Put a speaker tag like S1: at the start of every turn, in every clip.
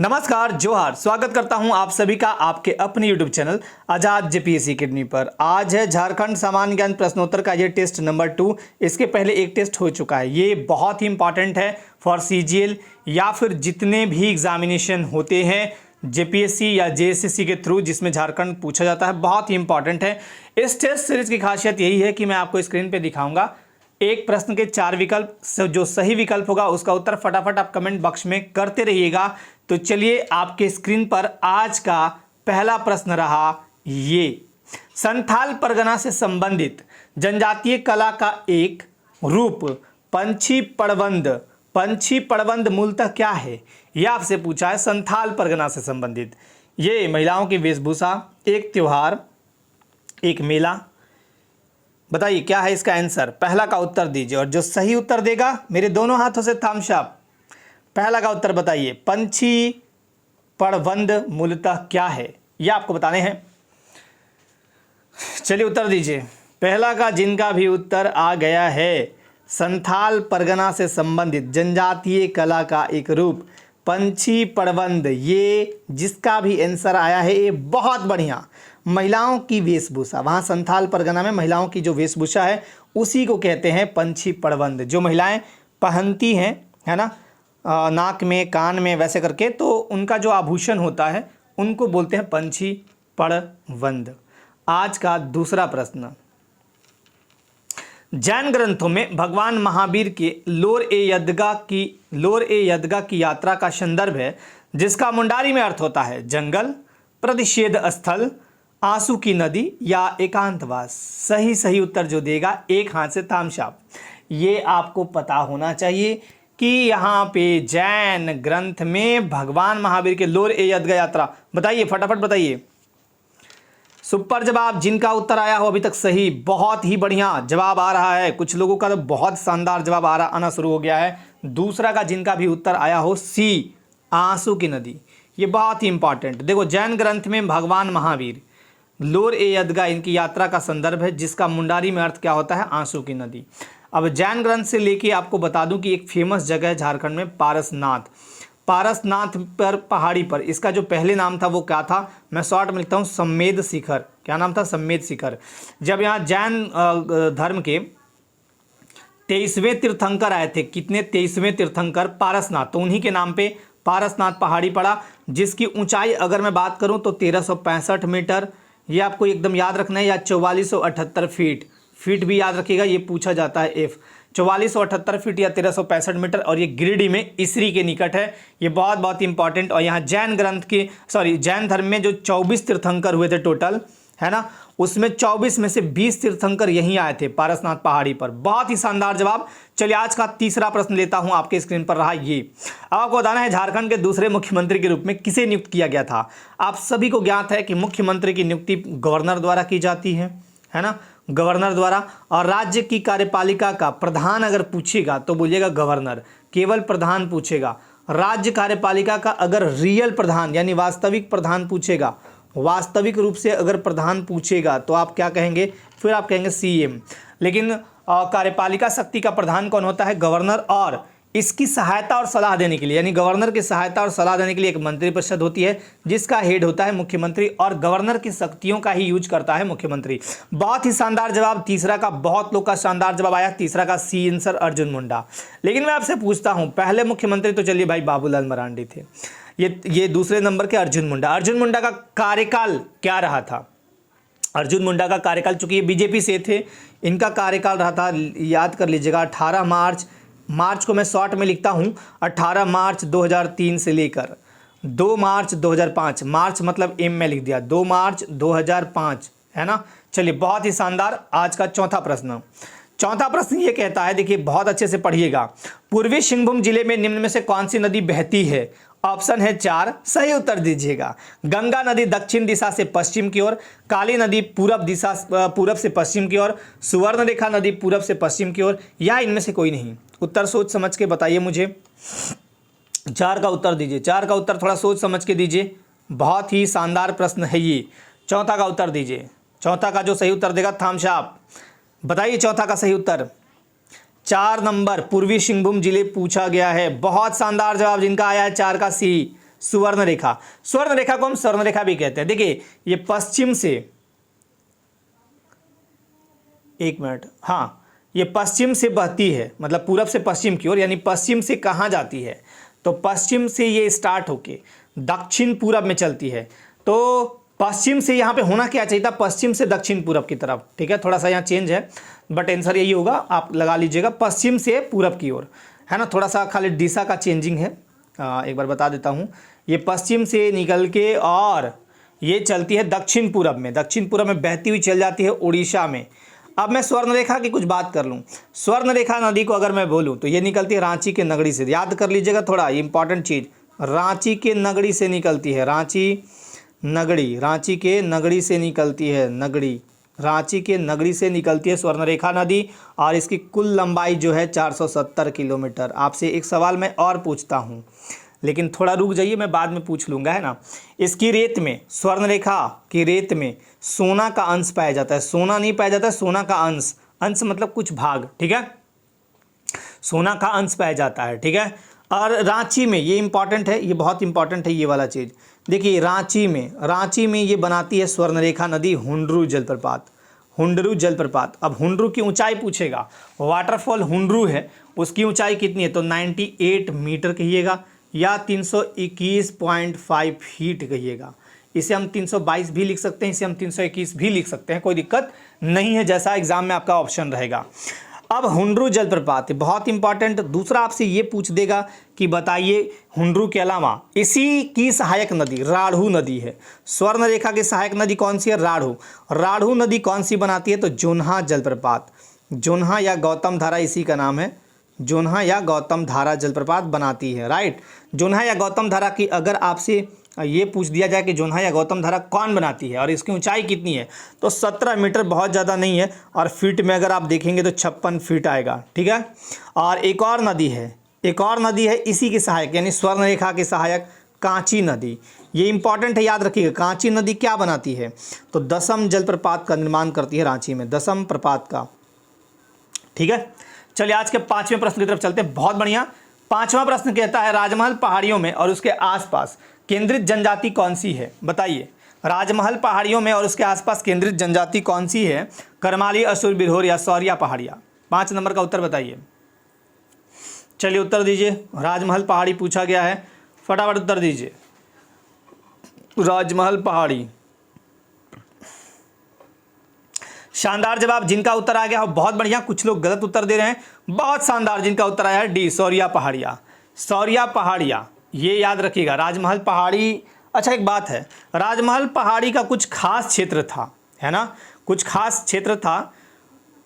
S1: नमस्कार, जोहार। स्वागत करता हूं आप सभी का आपके अपने YouTube चैनल आजाद जेपीएससी अकेडमी पर। आज है झारखंड सामान्य ज्ञान प्रश्नोत्तर का ये टेस्ट नंबर 2। इसके पहले एक टेस्ट हो चुका है। ये बहुत ही इंपॉर्टेंट है फॉर सीजीएल या फिर जितने भी एग्जामिनेशन होते हैं जेपीएससी या जेएसएससी के थ्रू जिसमें झारखंड पूछा जाता है, बहुत ही इंपॉर्टेंट है। इस टेस्ट सीरीज की खासियत यही है कि मैं आपको स्क्रीन पर दिखाऊंगा एक प्रश्न के 4 विकल्प, जो सही विकल्प होगा उसका उत्तर फटाफट आप कमेंट बॉक्स में करते रहिएगा। तो चलिए, आपके स्क्रीन पर आज का पहला प्रश्न रहा ये। संथाल परगना से संबंधित जनजातीय कला का एक रूप पंछी पड़बंद। पंछी पड़बंद मूलतः क्या है, यह आपसे पूछा है। संथाल परगना से संबंधित ये महिलाओं की वेशभूषा, एक त्योहार, एक मेला। बताइए क्या है इसका आंसर। पहला का उत्तर दीजिए और जो सही उत्तर देगा मेरे दोनों हाथों से थम्स अप। पहला का उत्तर बताइए, पंछी पड़बंद मूलतः क्या है, यह आपको बताने हैं। चलिए उत्तर दीजिए। पहला का जिनका भी उत्तर आ गया है, संथाल परगना से संबंधित जनजातीय कला का एक रूप पंछी पड़बंद, ये जिसका भी आंसर आया है ये बहुत बढ़िया। महिलाओं की वेशभूषा, वहाँ संथाल परगना में महिलाओं की जो वेशभूषा है उसी को कहते हैं पंछी पड़बंद। जो महिलाएं पहनती हैं, है ना, नाक में, कान में, वैसे करके, तो उनका जो आभूषण होता है उनको बोलते हैं पंछी पड़बंद। आज का दूसरा प्रश्न। जैन ग्रंथों में भगवान महावीर के लोर ए यदगा की यात्रा का संदर्भ है जिसका मुंडारी में अर्थ होता है जंगल, प्रतिषेध स्थल, आंसू की नदी या एकांतवास। सही उत्तर जो देगा एक हाथ से थाम्स अप। ये आपको पता होना चाहिए कि यहाँ पे जैन ग्रंथ में भगवान महावीर के लोर ए यदगा यात्रा। बताइए, फटाफट बताइए। सुपर जवाब। जिनका उत्तर आया हो अभी तक सही, बहुत ही बढ़िया जवाब आ रहा है। कुछ लोगों का तो बहुत शानदार जवाब आना शुरू हो गया है। दूसरा का जिनका भी उत्तर आया हो सी, आंसू की नदी, ये बहुत ही इंपॉर्टेंट। देखो, जैन ग्रंथ में भगवान महावीर लोर ए यदगा इनकी यात्रा का संदर्भ है जिसका मुंडारी में अर्थ क्या होता है, आंसू की नदी। अब जैन ग्रंथ से लेके आपको बता दूं कि एक फेमस जगह है झारखंड में, पारसनाथ पर पहाड़ी पर। इसका जो पहले नाम था वो क्या था, मैं शॉर्ट में लिखता हूँ, सम्मेद शिखर। क्या नाम था, सम्मेद शिखर। जब यहाँ जैन धर्म के 23वें तीर्थंकर आए थे, कितने, 23वें तीर्थंकर पारसनाथ, तो उन्हीं के नाम पे पारसनाथ पहाड़ी पड़ा, जिसकी ऊंचाई अगर मैं बात करूं तो 1365 मीटर, ये आपको एकदम याद रखना है, या 4478 फीट भी याद रखिएगा, ये पूछा जाता है एफ। 4478 फीट या 1365 मीटर, और ये गिरिडीह में इसरी के निकट है। ये बहुत इंपॉर्टेंट। और यहाँ जैन जैन धर्म में जो 24 तीर्थंकर हुए थे टोटल, है ना, उसमें 24 में से 20 तीर्थंकर यहीं आए थे पारसनाथ पहाड़ी पर। बहुत ही शानदार जवाब। चलिए, आज का तीसरा प्रश्न लेता हूं, आपके स्क्रीन पर रहा ये। अब आपको बताना है झारखंड के दूसरे मुख्यमंत्री के रूप में किसे नियुक्त किया गया था। आप सभी को ज्ञात है कि मुख्यमंत्री की नियुक्ति गवर्नर द्वारा की जाती है ना, गवर्नर द्वारा। और राज्य की कार्यपालिका का प्रधान अगर पूछेगा तो बोलिएगा गवर्नर, केवल प्रधान पूछेगा। राज्य कार्यपालिका का अगर रियल प्रधान यानी वास्तविक प्रधान पूछेगा, वास्तविक रूप से अगर प्रधान पूछेगा तो आप क्या कहेंगे, फिर आप कहेंगे सीएम। लेकिन कार्यपालिका शक्ति का प्रधान कौन होता है, गवर्नर। और इसकी सहायता और सलाह देने के लिए, यानी गवर्नर की सहायता और सलाह देने के लिए एक मंत्रिपरिषद होती है जिसका हेड होता है मुख्यमंत्री, और गवर्नर की शक्तियों का ही यूज करता है मुख्यमंत्री। बहुत ही शानदार जवाब तीसरा का, बहुत लोग का शानदार जवाब आया तीसरा का, सी आंसर अर्जुन मुंडा। लेकिन मैं आपसे पूछता हूं, पहले मुख्यमंत्री तो चलिए भाई बाबूलाल मरांडी थे, ये दूसरे नंबर के अर्जुन मुंडा का कार्यकाल क्या रहा था। अर्जुन मुंडा का कार्यकाल, चूंकि ये बीजेपी से थे, इनका कार्यकाल रहा था, याद कर लीजिएगा, 18 मार्च को मैं शॉर्ट में लिखता हूं, 18 मार्च 2003 से लेकर 2 मार्च 2005, मार्च मतलब एम में लिख दिया, 2 मार्च 2005, है ना। चलिए, बहुत ही शानदार। आज का चौथा प्रश्न ये कहता है, देखिए बहुत अच्छे से पढ़िएगा। पूर्वी सिंहभूम जिले में निम्न में से कौन सी नदी बहती है। ऑप्शन है 4, सही उत्तर दीजिएगा। गंगा नदी दक्षिण दिशा से पश्चिम की ओर, काली नदी पूरब से पश्चिम की ओर, सुवर्णरेखा नदी पूरब से पश्चिम की ओर, या इनमें से कोई नहीं। उत्तर सोच समझ के बताइए मुझे। 4 का उत्तर दीजिए, 4 का उत्तर थोड़ा सोच समझ के दीजिए। बहुत ही शानदार प्रश्न है ये। चौथा का उत्तर दीजिए। चौथा का जो सही उत्तर देगा थम्स अप। बताइए चौथा का सही उत्तर। 4 नंबर पूर्वी सिंहभूम जिले पूछा गया है। बहुत शानदार जवाब जिनका आया है 4 का सी, सुवर्ण रेखा। स्वर्ण रेखा को हम स्वर्ण रेखा भी कहते हैं। देखिए ये पश्चिम से, एक मिनट, हाँ, ये पश्चिम से बहती है, मतलब पूरब से पश्चिम की ओर, यानी पश्चिम से कहाँ जाती है, तो पश्चिम से ये स्टार्ट होके दक्षिण पूरब में चलती है। तो पश्चिम से यहाँ पे होना क्या चाहिए था, पश्चिम से दक्षिण पूरब की तरफ, ठीक है, थोड़ा सा यहाँ चेंज है बट आंसर यही होगा, आप लगा लीजिएगा पश्चिम से पूरब की ओर, है ना, थोड़ा सा खाली दिशा का चेंजिंग है। एक बार बता देता हूँ, ये पश्चिम से निकल के और ये चलती है दक्षिण पूरब में, दक्षिण पूरब में बहती हुई चल जाती है उड़ीसा में। अब मैं स्वर्ण रेखा की कुछ बात कर लूँ, स्वर्ण रेखा नदी को अगर मैं बोलूँ तो ये निकलती है रांची के नगरी से, याद कर लीजिएगा थोड़ा इंपॉर्टेंट चीज़, रांची के नगरी से निकलती है, रांची नगरी, रांची के नगरी से निकलती है, नगरी, रांची के नगरी से निकलती है स्वर्ण रेखा नदी, और इसकी कुल लंबाई जो है 470 किलोमीटर। आपसे एक सवाल मैं और पूछता हूँ, लेकिन थोड़ा रुक जाइए, मैं बाद में पूछ लूँगा, है ना। इसकी रेत में, स्वर्ण रेखा की रेत में सोना का अंश पाया जाता है, सोना नहीं पाया जाता है, सोना का अंश, अंश मतलब कुछ भाग, ठीक है, सोना का अंश पाया जाता है, ठीक है। और रांची में, ये इंपॉर्टेंट है, ये बहुत इंपॉर्टेंट है ये वाला चीज़, देखिए रांची में ये बनाती है स्वर्ण रेखा नदी हुंडरू जलप्रपात, हुंडरू जलप्रपात। अब हुंडरू की ऊंचाई पूछेगा, वाटरफॉल हुंडरू है, उसकी ऊंचाई कितनी है, तो 98 मीटर कहिएगा या 321.5 फीट कहिएगा। इसे हम 322 भी लिख सकते हैं, इसे हम 321 भी लिख सकते हैं, कोई दिक्कत नहीं है, जैसा एग्जाम में आपका ऑप्शन रहेगा। अब हुंडरू जलप्रपात है, बहुत इंपॉर्टेंट। दूसरा आपसे ये पूछ देगा कि बताइए हुंडरू के अलावा इसी की सहायक नदी राढ़ू नदी है, स्वर्ण रेखा की सहायक नदी कौन सी है, राढ़ू। राढ़ू नदी कौन सी बनाती है, तो जोन्हा जलप्रपात, जोन्हा या गौतम धारा इसी का नाम है, जोन्हा या गौतम धारा जलप्रपात बनाती है, राइट। जोन्हा या गौतम धारा की अगर आपसे ये पूछ दिया जाए कि जोन्हा या गौतम धारा कौन बनाती है और इसकी ऊंचाई कितनी है, तो 17 मीटर, बहुत ज़्यादा नहीं है, और फीट में अगर आप देखेंगे तो 56 फीट आएगा, ठीक है। और एक और नदी है, एक और नदी है इसी की सहायक, यानी स्वर्ण रेखा की सहायक, कांची नदी। ये इंपॉर्टेंट है, याद रखिएगा, कांची नदी क्या बनाती है, तो दसम जलप्रपात का निर्माण करती है रांची में, दसम प्रपात का, ठीक है। चलिए आज के 5वें प्रश्न की तरफ चलते हैं, बहुत बढ़िया। 5वां प्रश्न कहता है राजमहल पहाड़ियों में और उसके आसपास केंद्रित जनजाति कौन सी है, बताइए। राजमहल पहाड़ियों में और उसके आसपास केंद्रित जनजाति कौन सी है, करमाली, असुर, बिरहोर या सौरिया पहाड़िया। 5 नंबर का उत्तर बताइए। चलिए उत्तर दीजिए, राजमहल पहाड़ी पूछा गया है, फटाफट उत्तर दीजिए। राजमहल पहाड़ी, शानदार जवाब, जिनका उत्तर आ गया हो बहुत बढ़िया। कुछ लोग गलत उत्तर दे रहे हैं, बहुत शानदार, जिनका उत्तर आया है डी, सौरिया पहाड़िया, सौरिया पहाड़िया, ये याद रखिएगा। राजमहल पहाड़ी, अच्छा एक बात है, राजमहल पहाड़ी का कुछ खास क्षेत्र था, है ना, कुछ खास क्षेत्र था।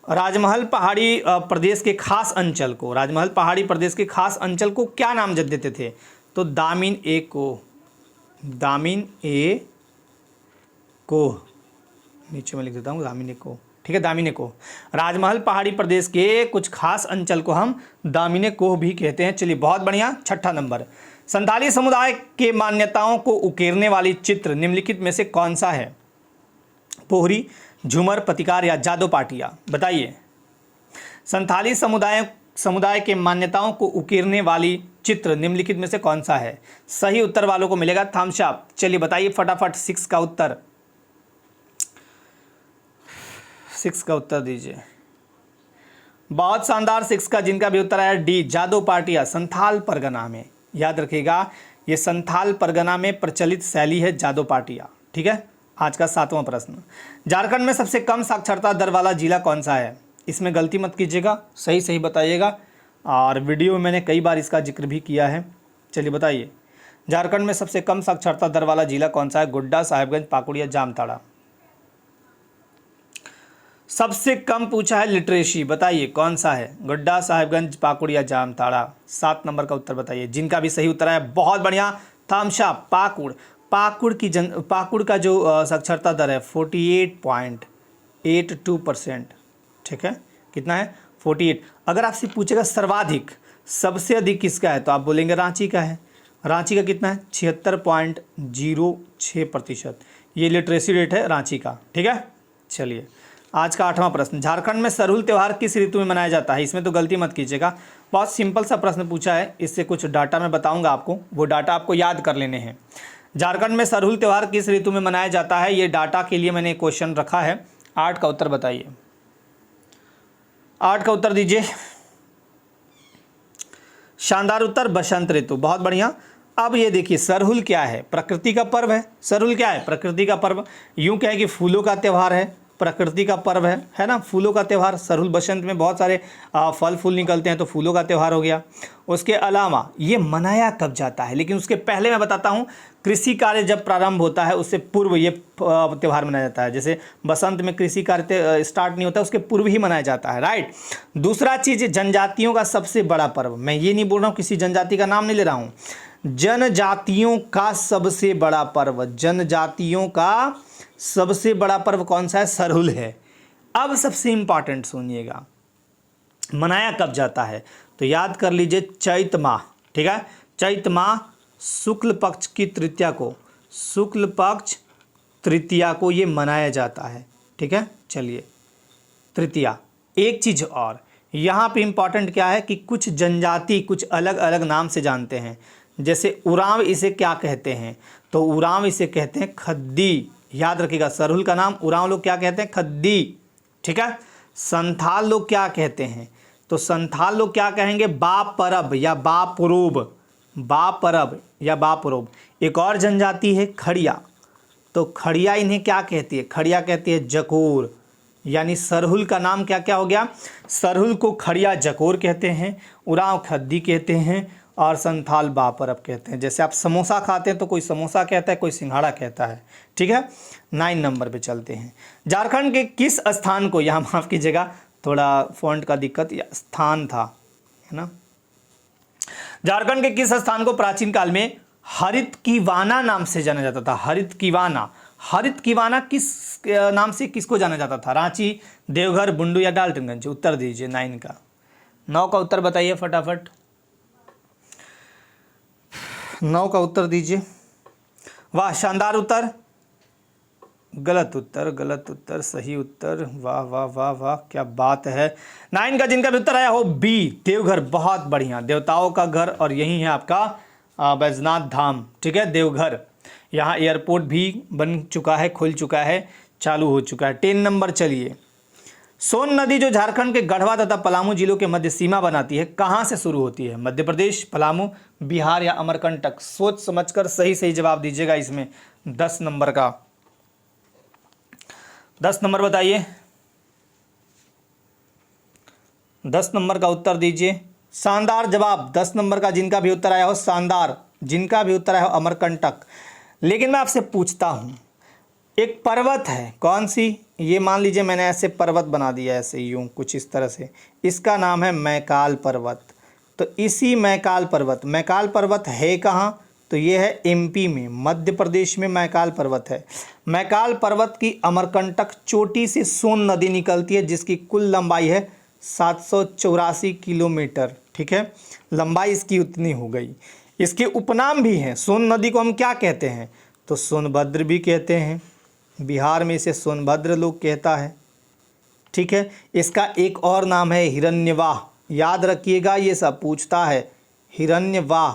S1: राजमहल पहाड़ी प्रदेश के खास अंचल को, राजमहल पहाड़ी प्रदेश के खास अंचल को क्या नाम देते थे, तो दामिन ए को, दामिन ए को, नीचे में लिख देता हूँ दामिनी को, ठीक है, दामिनी को। राजमहल पहाड़ी प्रदेश के कुछ खास अंचल को हम दामिनी को भी कहते हैं। चलिए बहुत बढ़िया। 6ठा नंबर, संथाली समुदाय के मान्यताओं को उकेरने वाली चित्र निम्नलिखित में से कौन सा है, पोहरी, झूमर, प्रतिकार या जादो पाटिया, बताइए। संथाली समुदाय के मान्यताओं को उकेरने वाली चित्र निम्नलिखित में से कौन सा है, सही उत्तर वालों को मिलेगा थम्स अप। चलिए बताइए फटाफट 6 का उत्तर, 6 का उत्तर दीजिए। बहुत शानदार, 6 का जिनका भी उत्तर आया डी, जादो पाटिया, संथाल परगना में, याद रखिएगा ये संथाल परगना में प्रचलित शैली है जादो पाटिया, ठीक है। आज का 7वां प्रश्न, झारखंड में सबसे कम साक्षरता दर वाला जिला कौन सा है, इसमें गलती मत कीजिएगा, सही सही बताइएगा, और वीडियो में मैंने कई बार इसका जिक्र भी किया है। चलिए बताइए, झारखंड में सबसे कम साक्षरता दर वाला जिला कौन सा है, गोड्डा, साहिबगंज, पाकुड़ या जामताड़ा। सबसे कम पूछा है लिटरेसी, बताइए कौन सा है, गोड्डा, साहिबगंज, पाकुड़ या जामताड़ा। 7 नंबर का उत्तर बताइए, जिनका भी सही उत्तर है बहुत बढ़िया, थम्स अप। पाकुड़, पाकुड़ का जो साक्षरता दर है 48.82%, ठीक है, कितना है 48। अगर आपसे पूछेगा सर्वाधिक, सबसे अधिक किसका है, तो आप बोलेंगे रांची का है। रांची का कितना है 76.06%, ये लिटरेसी रेट है रांची का, ठीक है। चलिए आज का 8वां प्रश्न, झारखंड में सरहुल त्यौहार किस ऋतु में मनाया जाता है, इसमें तो गलती मत कीजिएगा, बहुत सिंपल सा प्रश्न पूछा है, इससे कुछ डाटा मैं बताऊंगा आपको, वो डाटा आपको याद कर लेने हैं। झारखंड में सरहुल त्यौहार किस ऋतु में मनाया जाता है, ये डाटा के लिए मैंने क्वेश्चन रखा है। 8 का उत्तर बताइए, 8 का उत्तर दीजिए। शानदार उत्तर, बसंत ऋतु, बहुत बढ़िया। अब ये देखिए सरहुल क्या है, प्रकृति का पर्व है। सरहुल क्या है, प्रकृति का पर्व। यूं कहें कि फूलों का त्यौहार है, प्रकृति का पर्व है ना, फूलों का त्यौहार। सरहुल बसंत में बहुत सारे फल फूल निकलते हैं, तो फूलों का त्यौहार हो गया। उसके अलावा ये मनाया कब जाता है, लेकिन उसके पहले मैं बताता हूँ, कृषि कार्य जब प्रारंभ होता है उससे पूर्व ये त्यौहार मनाया जाता है। जैसे बसंत में कृषि कार्य स्टार्ट नहीं होता, उसके पूर्व ही मनाया जाता है, राइट। दूसरा चीज़, जनजातियों का सबसे बड़ा पर्व। मैं ये नहीं बोल रहा हूँ, किसी जनजाति का नाम नहीं ले रहा हूँ, जनजातियों का सबसे बड़ा पर्व, जनजातियों का सबसे बड़ा पर्व कौन सा है, सरहुल है। अब सबसे इंपॉर्टेंट सुनिएगा, मनाया कब जाता है, तो याद कर लीजिए चैत माह, ठीक है। चैत माह शुक्ल पक्ष की तृतीया को, शुक्ल पक्ष तृतीया को ये मनाया जाता है, ठीक है। चलिए तृतीया। एक चीज़ और यहाँ पे इंपॉर्टेंट क्या है कि कुछ जनजाति कुछ अलग अलग नाम से जानते हैं। जैसे उरांव इसे क्या कहते हैं, तो उरांव इसे कहते हैं खद्दी। याद रखिएगा, सरहुल का नाम उरांव लोग क्या कहते हैं, खद्दी, ठीक है। संथाल लोग क्या कहते हैं, तो संथाल लोग क्या कहेंगे, बापरब या बापरूब, बापरब या बापरूब। एक और जनजाति है खड़िया, तो खड़िया इन्हें क्या कहती है, खड़िया कहती है जकोर। यानी सरहुल का नाम क्या क्या हो गया, सरहुल को खड़िया जकोर कहते हैं, उरांव खद्दी कहते हैं, और संथाल बापरब कहते हैं। जैसे आप समोसा खाते हैं तो कोई समोसा कहता है, कोई सिंघाड़ा कहता है, ठीक है। 9 नंबर पे चलते हैं। झारखंड के किस स्थान को, यहाँ माफ़ कीजिएगा थोड़ा फॉन्ट का दिक्कत, या स्थान था, है ना। झारखंड के किस स्थान को प्राचीन काल में हरित कीवाना नाम से जाना जाता था, हरित कीवाना। हरित कीवाना किस नाम से किसको जाना जाता था, रांची, देवघर, बुंडू या डाल्टनगंज। उत्तर दीजिए 9 का। 9 का उत्तर बताइए फटाफट, 9 का उत्तर दीजिए। वाह, शानदार उत्तर, गलत उत्तर, गलत उत्तर, सही उत्तर, वाह वाह वाह वाह, क्या बात है। 9 का जिनका भी उत्तर आया हो बी, देवघर, बहुत बढ़िया, देवताओं का घर, और यही है आपका बैजनाथ धाम, ठीक है, देवघर। यहाँ एयरपोर्ट भी बन चुका है, खुल चुका है, चालू हो चुका है। 10 नंबर चलिए। सोन नदी जो झारखंड के गढ़वा तथा पलामू जिलों के मध्य सीमा बनाती है, कहाँ से शुरू होती है, मध्य प्रदेश, पलामू, बिहार या अमरकंटक। सोच समझकर सही सही जवाब दीजिएगा इसमें। 10 नंबर का, 10 नंबर बताइए, 10 नंबर का उत्तर दीजिए। शानदार जवाब, 10 नंबर का जिनका भी उत्तर आया हो, शानदार, जिनका भी उत्तर आया हो अमरकंटक। लेकिन मैं आपसे पूछता हूँ, एक पर्वत है, कौन सी, ये मान लीजिए मैंने ऐसे पर्वत बना दिया, ऐसे यूं कुछ इस तरह से, इसका नाम है मैकाल पर्वत। तो इसी मैकाल पर्वत, मैकाल पर्वत है कहाँ, तो ये है एमपी में, मध्य प्रदेश में मैकाल पर्वत है। मैकाल पर्वत की अमरकंटक चोटी से सोन नदी निकलती है, जिसकी कुल लंबाई है 784 किलोमीटर, ठीक है, लंबाई इसकी उतनी हो गई। इसके उपनाम भी हैं। सोन नदी को हम क्या कहते हैं, तो सोनभद्र भी कहते हैं, बिहार में इसे सोनभद्र लोग कहता है, ठीक है। इसका एक और नाम है हिरण्यवाह, याद रखिएगा, ये सब पूछता है, हिरण्यवाह,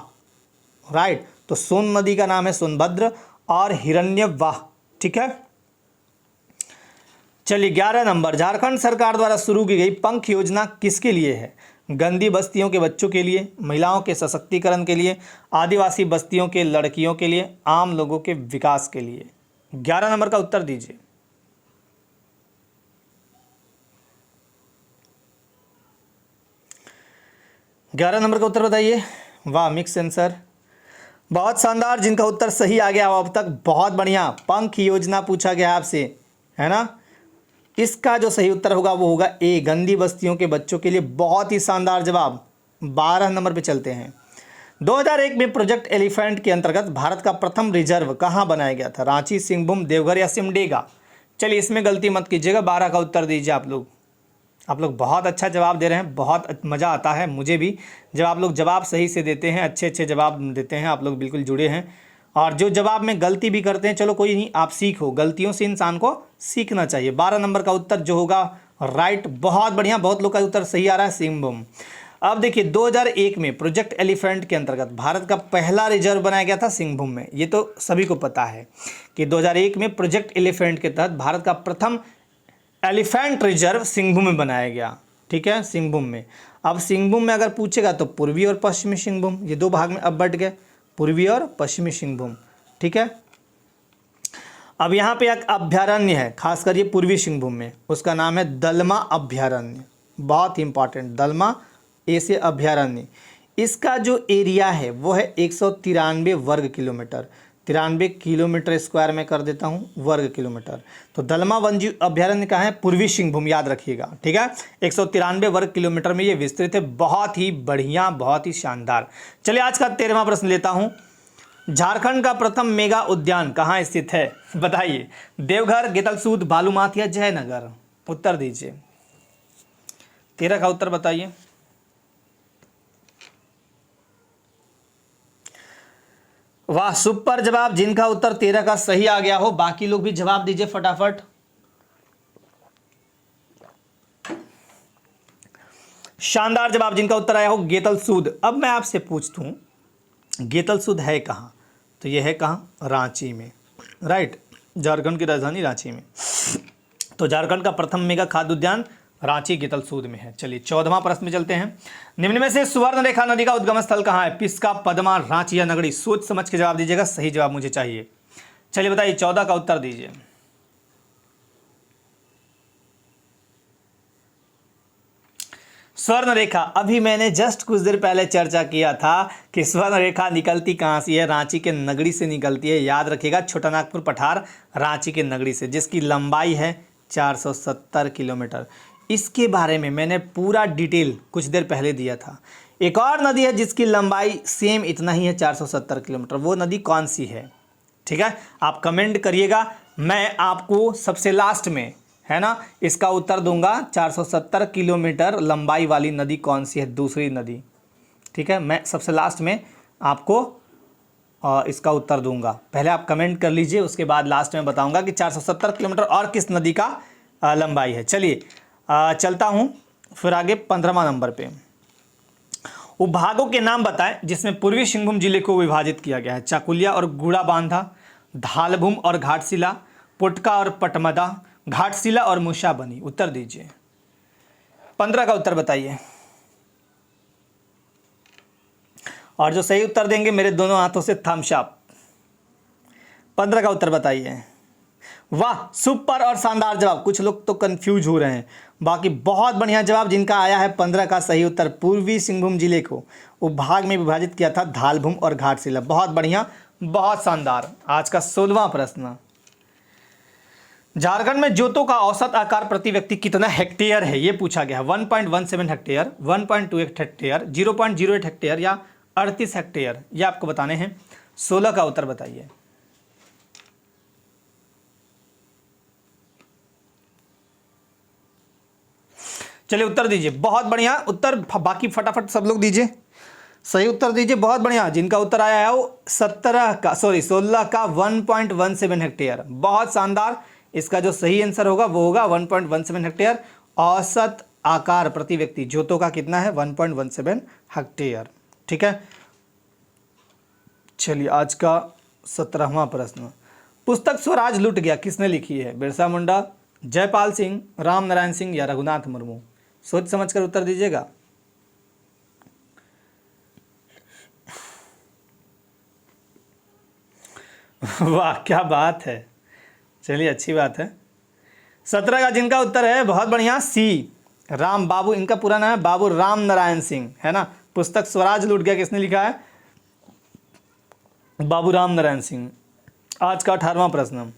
S1: राइट। तो सोन नदी का नाम है सोनभद्र और हिरण्यवाह, ठीक है। चलिए 11 नंबर, झारखंड सरकार द्वारा शुरू की गई पंख योजना किसके लिए है, गंदी बस्तियों के बच्चों के लिए, महिलाओं के सशक्तिकरण के लिए, आदिवासी बस्तियों के लड़कियों के लिए, आम लोगों के विकास के लिए। 11 नंबर का उत्तर दीजिए। ग्यारह नंबर का उत्तर बताइए। वाह, मिक्स आंसर, बहुत शानदार, जिनका उत्तर सही आ गया अब तक, बहुत बढ़िया। पंख योजना पूछा गया आपसे, है ना। इसका जो सही उत्तर होगा वो होगा ए, गंदी बस्तियों के बच्चों के लिए। बहुत ही शानदार जवाब। 12 नंबर पे चलते हैं। 2001 में प्रोजेक्ट एलिफेंट के अंतर्गत भारत का प्रथम रिजर्व कहाँ बनाया गया था, रांची, सिंहभूम, देवघर या सिमडेगा। चलिए इसमें गलती मत कीजिएगा, 12 का उत्तर दीजिए आप लोग। आप लोग बहुत अच्छा जवाब दे रहे हैं, बहुत मज़ा आता है मुझे भी जब आप लोग जवाब सही से देते हैं, अच्छे अच्छे जवाब देते हैं, आप लोग बिल्कुल जुड़े हैं। और जो जवाब में गलती भी करते हैं, चलो कोई नहीं, आप सीखो, गलतियों से इंसान को सीखना चाहिए। 12 नंबर का उत्तर जो होगा राइट, बहुत बढ़िया, बहुत लोग का उत्तर सही आ रहा है, सिंहभूम। अब देखिए 2001 में प्रोजेक्ट एलिफेंट के अंतर्गत भारत का पहला रिजर्व बनाया गया था सिंहभूम में। ये तो सभी को पता है कि 2001 में प्रोजेक्ट एलिफेंट के तहत भारत का प्रथम एलिफेंट रिजर्व सिंहभूम में बनाया गया। ठीक है, सिंहभूम में। अब सिंहभूम में अगर पूछेगा तो पूर्वी और पश्चिमी सिंहभूम, ये दो भाग में अब बट गए, पूर्वी और पश्चिमी सिंहभूम। ठीक है, अब यहाँ पे एक अभ्यारण्य है, खासकर ये पूर्वी सिंहभूम में, उसका नाम है दलमा अभ्यारण्य। बहुत ही इंपॉर्टेंट, दलमा ऐसे अभ्यारण्य। इसका जो एरिया है वो है 193 वर्ग किलोमीटर, 93 किलोमीटर स्क्वायर में कर देता हूँ वर्ग किलोमीटर। तो दलमा वन्यजीव अभ्यारण्य का है पूर्वी सिंहभूम, याद रखिएगा। ठीक है, 193 वर्ग किलोमीटर में ये विस्तृत है। बहुत ही बढ़िया, बहुत ही शानदार। चलिए आज का 13वां प्रश्न लेता हूँ। झारखंड का प्रथम मेगा उद्यान कहाँ स्थित है, बताइए। देवघर, गेतलसूद, बालूमाथ या जयनगर? उत्तर दीजिए। 13 का उत्तर बताइए। वाह, सुपर जवाब। जिनका उत्तर 13 का सही आ गया हो, बाकी लोग भी जवाब दीजिए फटाफट। शानदार जवाब, जिनका उत्तर आया हो गेतलसूद। अब मैं आपसे पूछता हूं गेतलसूद है कहाँ, तो यह है कहाँ, रांची में। राइट, झारखंड की राजधानी रांची में। तो झारखंड का प्रथम मेगा खाद्य उद्यान रांची गेतलसूद में है। चलिए 14वां प्रश्न में चलते हैं। निम्न में से सुवर्णरेखा नदी का उद्गम स्थल कहाँ है? पिस्का, पद्मा, रांची या नगड़ी? सोच समझ के जवाब दीजिएगा, सही जवाब मुझे चाहिए। चलिए बताइए, 14 का उत्तर दीजिए। स्वर्ण रेखा, अभी मैंने जस्ट कुछ देर पहले चर्चा किया था कि स्वर्ण रेखा निकलती कहाँ से है? रांची के नगड़ी से निकलती है। याद रखिएगा, छोटा नागपुर पठार रांची के नगड़ी से, जिसकी लंबाई है 470 किलोमीटर। इसके बारे में मैंने पूरा डिटेल कुछ देर पहले दिया था। एक और नदी है जिसकी लंबाई सेम इतना ही है, 470 किलोमीटर। वो नदी कौन सी है? ठीक है, आप कमेंट करिएगा, मैं आपको सबसे लास्ट में, है ना, इसका उत्तर दूंगा। 470 किलोमीटर लंबाई वाली नदी कौन सी है, दूसरी नदी? ठीक है, मैं सबसे लास्ट में आपको इसका उत्तर दूंगा। पहले आप कमेंट कर लीजिए, उसके बाद लास्ट में बताऊंगा कि 470 किलोमीटर और किस नदी का लंबाई है। चलिए चलता हूं फिर आगे 15वां नंबर पे। उपभागों के नाम बताएं जिसमें पूर्वी सिंहभूम जिले को विभाजित किया गया है। चाकुलिया और गुड़ा बांधा, धालभूम और घाटशिला, पुटका और पटमदा, घाटशिला और मुसाबनी। उत्तर दीजिए। 15 का उत्तर बताइए, और जो सही उत्तर देंगे मेरे दोनों हाथों से थम्स अप। 15 का उत्तर बताइए। वाह, सुपर और शानदार जवाब। कुछ लोग तो कंफ्यूज हो रहे हैं, बाकी बहुत बढ़िया जवाब। जिनका आया है 15 का सही उत्तर, पूर्वी सिंहभूम जिले को उपभाग में विभाजित किया था धालभूम और घाटशिला। बहुत बढ़िया, बहुत शानदार। आज का 16वां प्रश्न। झारखंड में जोतों का औसत आकार प्रति व्यक्ति कितना हेक्टेयर है, यह पूछा गया है। 1.17 हेक्टेयर, 1.28 हेक्टेयर, 0.08 हेक्टेयर या 38 हेक्टेयर? यह आपको बताने हैं। 16 का उत्तर बताइए। चलिए उत्तर दीजिए। बहुत बढ़िया उत्तर, बाकी फटाफट सब लोग दीजिए, सही उत्तर दीजिए। बहुत बढ़िया। जिनका उत्तर आया है वो 16 का 1.17 हेक्टेयर। बहुत शानदार। इसका जो सही आंसर होगा वो होगा 1.17 हेक्टेयर। औसत आकार प्रति व्यक्ति जोतों का कितना है? 1.17 हेक्टेयर। ठीक है, चलिए आज का 17वां प्रश्न। पुस्तक स्वराज लुट गया किसने लिखी है? बिरसा मुंडा, जयपाल सिंह, राम नारायण सिंह या रघुनाथ मुर्मू? सोच समझकर उत्तर दीजिएगा। वाह, क्या बात है। चलिए अच्छी बात है। 17 का जिनका उत्तर है, बहुत बढ़िया, सी, राम बाबू। इनका पूरा नाम है बाबू राम नारायण सिंह, है ना। पुस्तक स्वराज लुट गया किसने लिखा है? बाबू राम नारायण सिंह। आज का 18वां प्रश्न।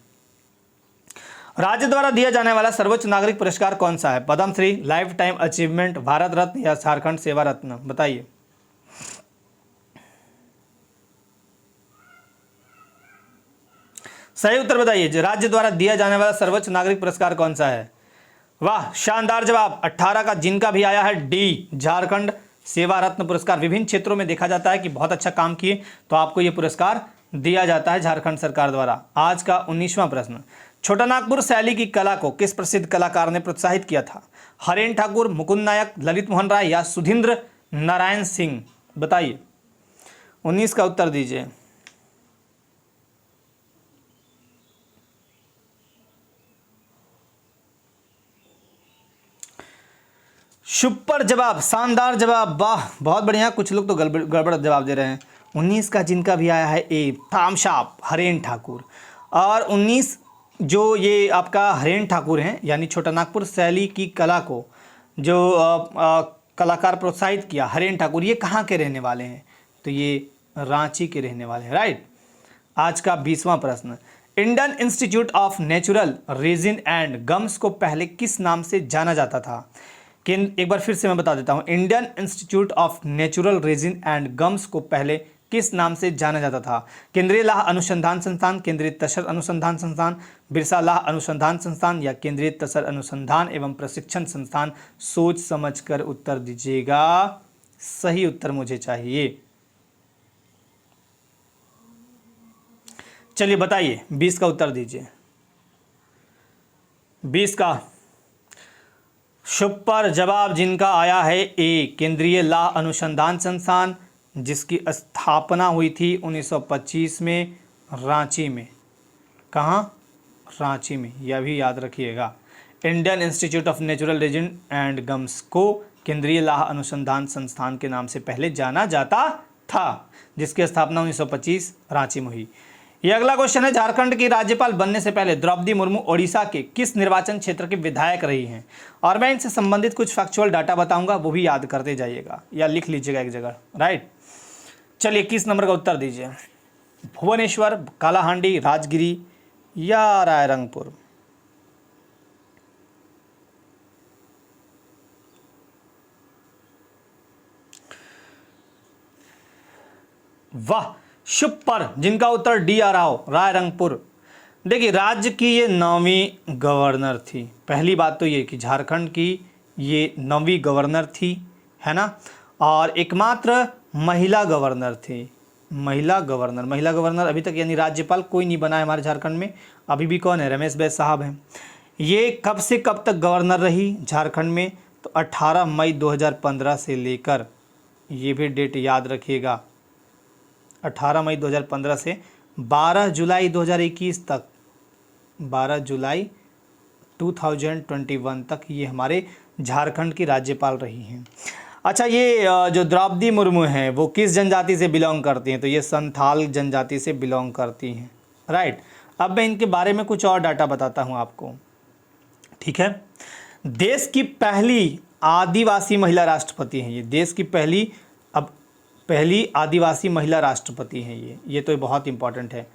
S1: राज्य द्वारा दिया जाने वाला सर्वोच्च नागरिक पुरस्कार कौन सा है? Padmashri, life time achievement, Bharat Ratna या झारखंड सेवा रत्न? बताइए। सही उत्तर बताइए। राज्य द्वारा दिया जाने वाला सर्वोच्च नागरिक पुरस्कार कौन सा है? वाह, शानदार जवाब। 18 का जिनका भी आया है, डी, झारखंड सेवा रत्न पुरस्कार। विभिन्न क्षेत्रों में देखा जाता है कि बहुत अच्छा काम किए तो आपको यह पुरस्कार दिया जाता है झारखंड सरकार द्वारा। आज का 19वां प्रश्न। छोटा नागपुर शैली की कला को किस प्रसिद्ध कलाकार ने प्रोत्साहित किया था? हरेन ठाकुर, मुकुंद नायक, ललित मोहन राय या सुधींद्र नारायण सिंह, बताइए 19 का उत्तर दीजिए। सुपर जवाब, शानदार जवाब, वाह बहुत बढ़िया। कुछ लोग तो गड़बड़ जवाब दे रहे हैं। 19 का जिनका भी आया है ए, थामशाप हरेन ठाकुर। और 19 जो ये आपका हरेन ठाकुर हैं, यानी छोटा नागपुर शैली की कला को जो कलाकार प्रोत्साहित किया, हरेन ठाकुर, ये कहाँ के रहने वाले हैं? तो ये रांची के रहने वाले हैं, राइट। आज का 20वां प्रश्न, Indian institute of natural resin and gums को पहले किस नाम से जाना जाता था? एक बार फिर से मैं बता देता हूं, Indian institute of natural resin and gums को पहले किस नाम से जाना जाता था? केंद्रीय लाह अनुसंधान संस्थान, केंद्रीय तसर अनुसंधान संस्थान, बिरसा लाह अनुसंधान संस्थान या केंद्रीय तसर अनुसंधान एवं प्रशिक्षण संस्थान? सोच समझकर उत्तर दीजिएगा, सही उत्तर मुझे चाहिए। चलिए बताइए, 20 का उत्तर दीजिए। 20 का सुपर जवाब जिनका आया है ए, केंद्रीय लाह अनुसंधान संस्थान, जिसकी स्थापना हुई थी 1925 में रांची में। कहाँ? रांची में, यह भी याद रखिएगा। Indian institute of natural resin and gums को केंद्रीय लाह अनुसंधान संस्थान के नाम से पहले जाना जाता था, जिसकी स्थापना 1925 रांची में हुई। यह अगला क्वेश्चन है, झारखंड की राज्यपाल बनने से पहले द्रौपदी मुर्मू ओडिशा के किस निर्वाचन क्षेत्र के विधायक रही हैं? और मैं इनसे संबंधित कुछ फैक्चुअल डाटा बताऊंगा, वो भी याद करते जाइएगा या लिख लीजिएगा एक जगह, राइट। चलिए 21 नंबर का उत्तर दीजिए। भुवनेश्वर, कालाहांडी, राजगिरी या रायरंगपुर? वाह सुपर, जिनका उत्तर डी आ रहा हो, रायरंगपुर। देखिए राज्य की ये 9वीं गवर्नर थी। पहली बात तो ये कि झारखंड की ये 9वीं गवर्नर थी, है ना। और एकमात्र महिला गवर्नर थी। महिला गवर्नर अभी तक यानी राज्यपाल कोई नहीं बना है हमारे झारखंड में। अभी भी कौन है? रमेश बैस साहब हैं। ये कब से कब तक गवर्नर रही झारखंड में? तो 18 मई 2015 से लेकर, ये भी डेट याद रखिएगा, 18 मई 2015 से 12 जुलाई 2021 तक, 12 जुलाई 2021 तक ये हमारे झारखंड की राज्यपाल रही हैं। अच्छा, ये जो द्रौपदी मुर्मू हैं वो किस जनजाति से बिलोंग करती हैं? तो ये संथाल जनजाति से बिलोंग करती हैं, राइट। अब मैं इनके बारे में कुछ और डाटा बताता हूँ आपको, ठीक है। देश की पहली आदिवासी महिला राष्ट्रपति हैं ये, देश की पहली आदिवासी महिला राष्ट्रपति हैं ये तो बहुत इंपॉर्टेंट है,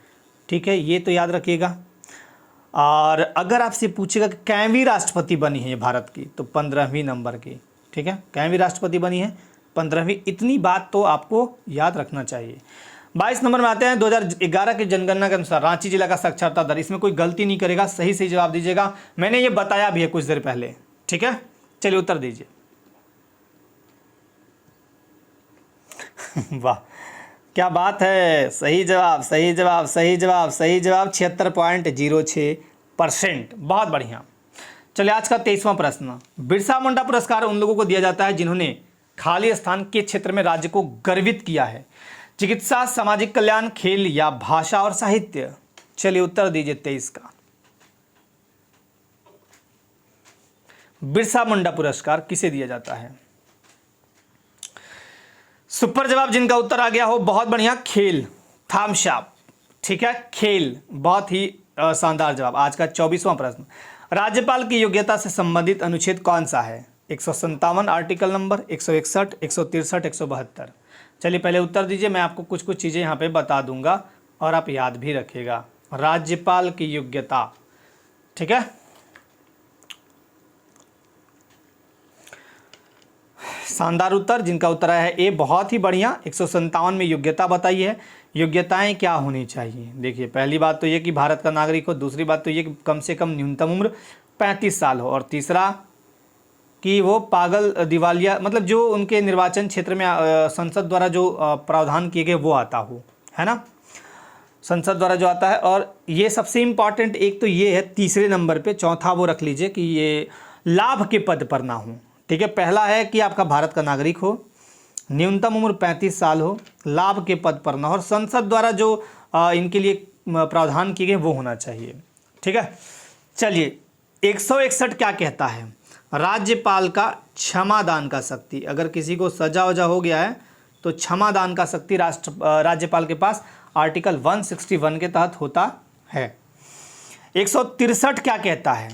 S1: ठीक है, ये तो याद रखिएगा। और अगर आपसे पूछेगा कि कैवीं राष्ट्रपति बनी है ये भारत की, तो 15वीं नंबर की, ठीक है, कैवीं राष्ट्रपति बनी है 15वीं। इतनी बात तो आपको याद रखना चाहिए। 22 नंबर में आते हैं। 2011 की जनगणना के अनुसार रांची जिला का साक्षरता दर, इसमें कोई गलती नहीं करेगा, सही सही जवाब दीजिएगा। मैंने ये बताया भी है कुछ देर पहले, ठीक है। चलिए उत्तर दीजिए। वाह क्या बात है, सही जवाब 76.06%, बहुत बढ़िया। चलिए आज का 23वां प्रश्न, बिरसा मुंडा पुरस्कार उन लोगों को दिया जाता है जिन्होंने खाली स्थान के क्षेत्र में राज्य को गर्वित किया है? चिकित्सा, सामाजिक कल्याण, खेल या भाषा और साहित्य? चलिए उत्तर दीजिए 23 का। बिरसा मुंडा पुरस्कार किसे दिया जाता है? सुपर जवाब जिनका उत्तर आ गया हो, बहुत बढ़िया, खेल, थामशाप, ठीक है, खेल, बहुत ही शानदार जवाब। आज का 24वां प्रश्न, राज्यपाल की योग्यता से संबंधित अनुच्छेद कौन सा है? 157 आर्टिकल नंबर, 161, 163, 172? चलिए पहले उत्तर दीजिए, मैं आपको कुछ कुछ चीज़ें यहाँ पे बता दूंगा और आप याद भी रखिएगा। राज्यपाल की योग्यता, ठीक है, शानदार उत्तर जिनका उत्तर आया है ए, बहुत ही बढ़िया। 157 में योग्यता बताई है। योग्यताएं क्या होनी चाहिए? देखिए पहली बात तो ये कि भारत का नागरिक हो, दूसरी बात तो ये कि कम से कम न्यूनतम उम्र 35 साल हो, और तीसरा कि वो पागल दिवालिया, मतलब जो उनके निर्वाचन क्षेत्र में संसद द्वारा जो प्रावधान किए गए वो आता हो, है ना, संसद द्वारा जो आता है। और ये सबसे इम्पॉर्टेंट एक तो ये है, तीसरे नंबर पे, चौथा वो रख लीजिए कि ये लाभ के पद पर ना हो, ठीक है। पहला है कि आपका भारत का नागरिक हो, न्यूनतम उम्र 35 साल हो, लाभ के पद पर न हो और संसद द्वारा जो इनके लिए प्रावधान किए गए वो होना चाहिए। ठीक है, चलिए 161 क्या कहता है? राज्यपाल का क्षमादान का शक्ति, अगर किसी को सजा वजा हो गया है तो क्षमादान का शक्ति राज्यपाल के पास आर्टिकल 161 के तहत होता है। 163 क्या कहता है?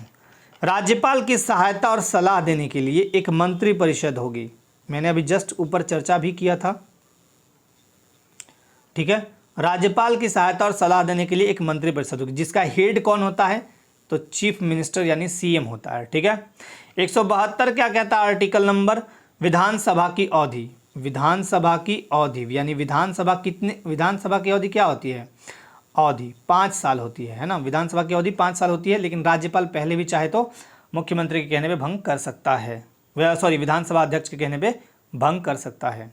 S1: राज्यपाल की सहायता और सलाह देने के लिए एक मंत्री परिषद होगी। मैंने अभी जस्ट ऊपर चर्चा भी किया था। ठीक है, राज्यपाल की सहायता और सलाह देने के लिए एक मंत्री परिषद होगी, जिसका हेड कौन होता है? तो चीफ मिनिस्टर यानी सीएम होता है। ठीक है, 172 क्या कहता है आर्टिकल नंबर? विधानसभा की अवधि, विधानसभा की अवधि यानी विधानसभा की अवधि क्या होती है? अवधि 5 साल होती है ना। विधानसभा की अवधि 5 साल होती है, लेकिन राज्यपाल पहले भी चाहे तो मुख्यमंत्री के कहने पे भंग कर सकता है, विधानसभा अध्यक्ष के कहने पे भंग कर सकता है।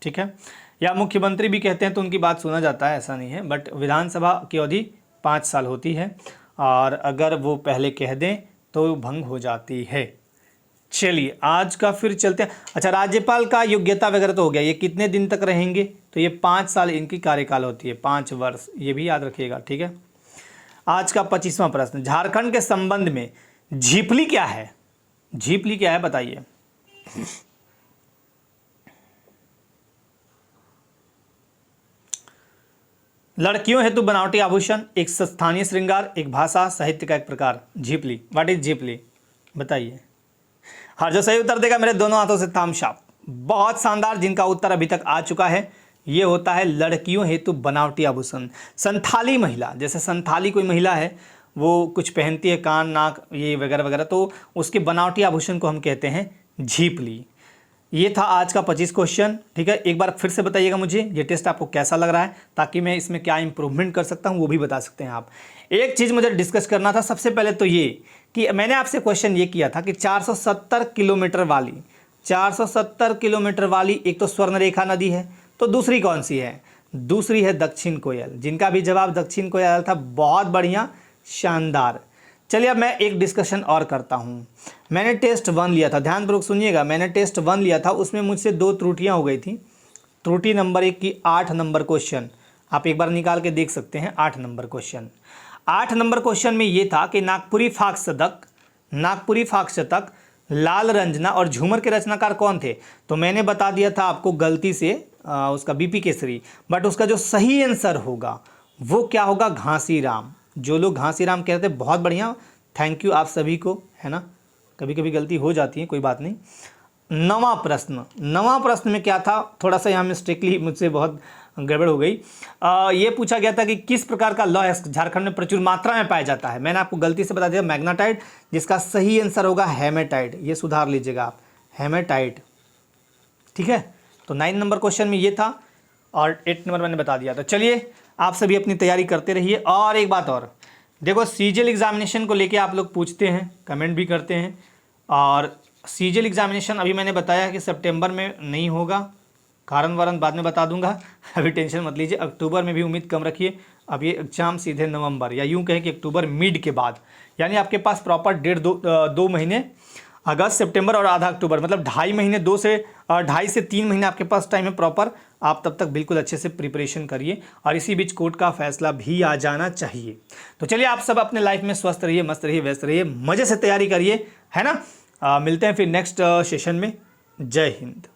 S1: ठीक है, या मुख्यमंत्री भी कहते हैं तो उनकी बात सुना जाता है, ऐसा नहीं है, बट विधानसभा की अवधि 5 साल होती है और अगर वो पहले कह दें तो भंग हो जाती है। चलिए आज का फिर चलते हैं। अच्छा, राज्यपाल का योग्यता वगैरह तो हो गया, ये कितने दिन तक रहेंगे? तो ये 5 साल इनकी कार्यकाल होती है, 5 वर्ष, ये भी याद रखिएगा। ठीक है, आज का 25वां प्रश्न, झारखंड के संबंध में झीपली क्या है? झीपली क्या है बताइए? लड़कियों हेतु बनावटी आभूषण, एक स्थानीय श्रृंगार, एक भाषा साहित्य का एक प्रकार। झीपली, व्हाट इज झीपली बताइए? हाँ, जो सही उत्तर देगा मेरे दोनों हाथों से तामझाम। बहुत शानदार, जिनका उत्तर अभी तक आ चुका है, ये होता है लड़कियों हेतु बनावटी आभूषण। संथाली महिला, जैसे संथाली कोई महिला है वो कुछ पहनती है, कान नाक ये वगैरह वगैरह, तो उसके बनावटी आभूषण को हम कहते हैं झीपली। ये था आज का 25 क्वेश्चन। ठीक है, एक बार फिर से बताइएगा मुझे ये टेस्ट आपको कैसा लग रहा है, ताकि मैं इसमें क्या इंप्रूवमेंट कर सकता हूँ वो भी बता सकते हैं आप। एक चीज़ मुझे डिस्कस करना था सबसे पहले तो ये कि मैंने आपसे क्वेश्चन ये किया था कि 470 किलोमीटर वाली एक तो स्वर्णरेखा नदी है, तो दूसरी कौन सी है? दूसरी है दक्षिण कोयल, जिनका भी जवाब दक्षिण कोयल था। बहुत बढ़िया, शानदार। चलिए अब मैं एक डिस्कशन और करता हूँ। मैंने टेस्ट 1 लिया था, ध्यानपूर्वक सुनिएगा, मैंने टेस्ट 1 लिया था, उसमें मुझसे 2 त्रुटियाँ हो गई थी। त्रुटि नंबर 1 की 8 नंबर क्वेश्चन आप एक बार निकाल के देख सकते हैं। 8 नंबर क्वेश्चन, 8 नंबर क्वेश्चन में ये था कि नागपुरी फाक शतक, लाल रंजना और झूमर के रचनाकार कौन थे? तो मैंने बता दिया था आपको गलती से उसका बीपी केसरी, बट उसका जो सही आंसर होगा वो क्या होगा? घासीराम। जो लोग घासीराम कहते हैं बहुत बढ़िया, थैंक यू आप सभी को, है ना। कभी कभी गलती हो जाती है, कोई बात नहीं। नवां प्रश्न में क्या था? थोड़ा सा यहाँ मिस्टेकली मुझसे बहुत गड़बड़ हो गई। ये पूछा गया था कि किस प्रकार का लौह झारखंड में प्रचुर मात्रा में पाया जाता है। मैंने आपको गलती से बता दिया मैग्नेटाइट, जिसका सही आंसर होगा हेमेटाइट। ये सुधार लीजिएगा आप, हेमेटाइट। ठीक है, तो 9 नंबर क्वेश्चन में ये था और 8 नंबर मैंने बता दिया था। चलिए आप सभी अपनी तैयारी करते रहिए। और एक बात और देखो, सीजीएल एग्जामिनेशन को लेके आप लोग पूछते हैं, कमेंट भी करते हैं, और सीजीएल एग्जामिनेशन अभी मैंने बताया कि सितंबर में नहीं होगा, कारण वारन बाद में बता दूंगा, अभी टेंशन मत लीजिए। अक्टूबर में भी उम्मीद कम रखिए, अब ये एग्जाम सीधे नवंबर या यूं कहें कि अक्टूबर मिड के बाद, यानी आपके पास प्रॉपर 2 महीने, अगस्त सितंबर और आधा अक्टूबर, मतलब 2.5 महीने, 2.5 से 3 महीने आपके पास टाइम है प्रॉपर। आप तब तक बिल्कुल अच्छे से प्रिपरेशन करिए और इसी बीच कोर्ट का फैसला भी आ जाना चाहिए। तो चलिए आप सब अपने लाइफ में स्वस्थ रहिए, मस्त रहिए, व्यस्त रहिए, मज़े से तैयारी करिए, है ना। मिलते हैं फिर नेक्स्ट सेशन में। जय हिंद।